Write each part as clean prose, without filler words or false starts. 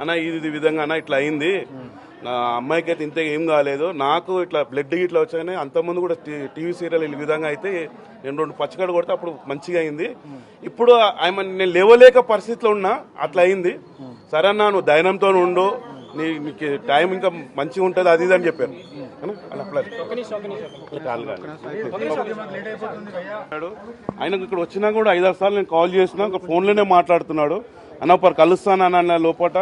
అన్న ఇది విధంగా అన్న ఇట్లా అయింది, నా అమ్మాయికి అయితే ఇంత ఏం కాలేదు, నాకు ఇట్లా బ్లడ్ ఇట్లా వచ్చాయని అంతకుముందు కూడా టీవీ సీరియల్ ఈ విధంగా అయితే నేను 2 పచ్చగడ్డ కొడితే అప్పుడు మంచిగా అయింది. ఇప్పుడు నేను లేవలేక పరిస్థితిలో ఉన్నా, అట్లా అయింది. సరే అన్న నువ్వు ధైర్యంతో ఉండు, నీకు టైం ఇంకా మంచిగా ఉంటుంది అది ఇది అని చెప్పారు. ఆయనకు ఇక్కడ వచ్చినా కూడా 5-6 సార్లు నేను కాల్ చేసినా ఫోన్లోనే మాట్లాడుతున్నాడు. అన్న ఒకరు కలుస్తానన్న లోపల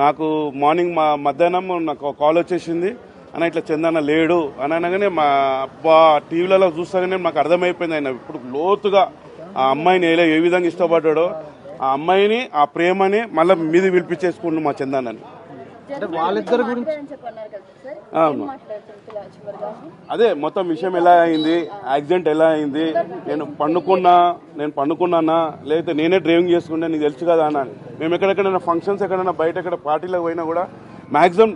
నాకు మార్నింగ్ మధ్యాహ్నం నాకు కాల్ వచ్చేసింది, అన్న ఇట్లా చందన్న లేడు అని అనగానే మా అబ్బా టీవీలలో చూస్తాగానే నాకు అర్థమైపోయింది ఆయన ఇప్పుడు లోతుగా ఆ అమ్మాయిని ఏ విధంగా ఇష్టపడ్డాడో, ఆ అమ్మాయిని ఆ ప్రేమని మళ్ళీ మీది పిలిపించేసుకుంటు మా చందన్నని. వాళ్ళిద్దరు గురించి అదే మొత్తం విషయం ఎలా అయింది, యాక్సిడెంట్ ఎలా అయింది, నేను పండుకున్నానా లేకపోతే నేనే డ్రైవింగ్ చేసుకుంటే నీకు తెలుసు కదా అన్న. మేము ఎక్కడెక్కడైనా ఫంక్షన్స్ ఎక్కడైనా బయట ఎక్కడ పార్టీలకు పోయినా కూడా మాక్సిమం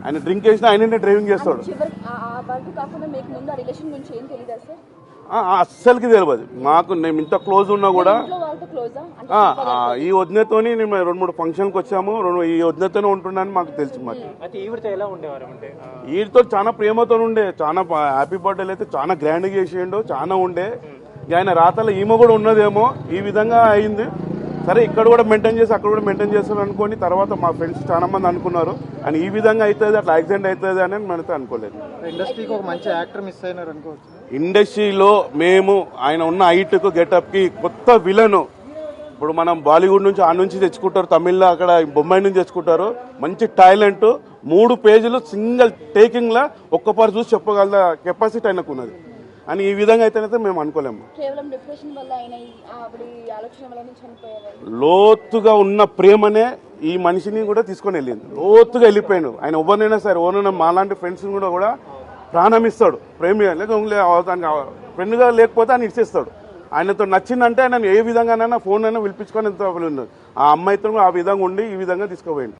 ఆయన డ్రింక్ చేసినా ఆయననే డ్రైవింగ్ చేస్తాడు. అస్సలకి తెలియదు మాకు, మేము ఇంత క్లోజ్ ఉన్నా కూడా. ఈ వదినతోని మేము 2-3 ఫంక్షన్కి వచ్చాము, ఈ వదినతోనే ఉంటున్నాను మాకు తెలుసు. మాకు వీటితో చాలా ప్రేమతో ఉండే, చాలా హ్యాపీ బర్త్డేలు అయితే చాలా గ్రాండ్గా చేసేయండు, చాలా ఉండే. ఆయన రాతలో ఈమె కూడా ఉన్నదేమో ఈ విధంగా అయింది. సరే ఇక్కడ కూడా మెయింటైన్ చేసి అక్కడ కూడా మెయింటైన్ చేస్తారు అనుకోని తర్వాత మా ఫ్రెండ్స్ చాలా మంది అనుకున్నారు, అని ఈ విధంగా అవుతుంది అట్లా యాక్సిడెంట్ అవుతుంది అని మనతో అనుకోలేదు. ఇండస్ట్రీకి ఒక మంచి యాక్టర్ మిస్ అయినారు అనుకోవచ్చు. ఇండస్ట్రీలో మేము ఆయన ఉన్న హైట్కు గెటప్కి కొత్త విలను ఇప్పుడు మనం బాలీవుడ్ నుంచి ఆ నుంచి తెచ్చుకుంటారు, తమిళ్లో అక్కడ బొంబాయి నుంచి తెచ్చుకుంటారు. మంచి టాలెంట్, 3 పేజీలు సింగిల్ టేకింగ్లా ఒక్కపారు చూసి చెప్పగల కెపాసిటీ ఆయనకు ఉన్నది. అని ఈ విధంగా అయితేనైతే మేము అనుకోలేము. లోతుగా ఉన్న ప్రేమనే ఈ మనిషిని కూడా తీసుకొని వెళ్ళింది, లోతుగా వెళ్ళిపోయాడు. ఆయన ఎవరినైనా సరే ఎవరైనా మాలాంటి ఫ్రెండ్స్ కూడా ప్రాణం ఇస్తాడు, ప్రేమ లేక ఫ్రెండ్గా లేకపోతే ఆయన ఇచ్చేస్తాడు. ఆయనతో నచ్చిందంటే ఆయన ఏ విధంగానైనా ఫోన్ అయినా పిలిపించుకొని ఆ అమ్మాయితో ఆ విధంగా ఉండి ఈ విధంగా తీసుకుపోయింది.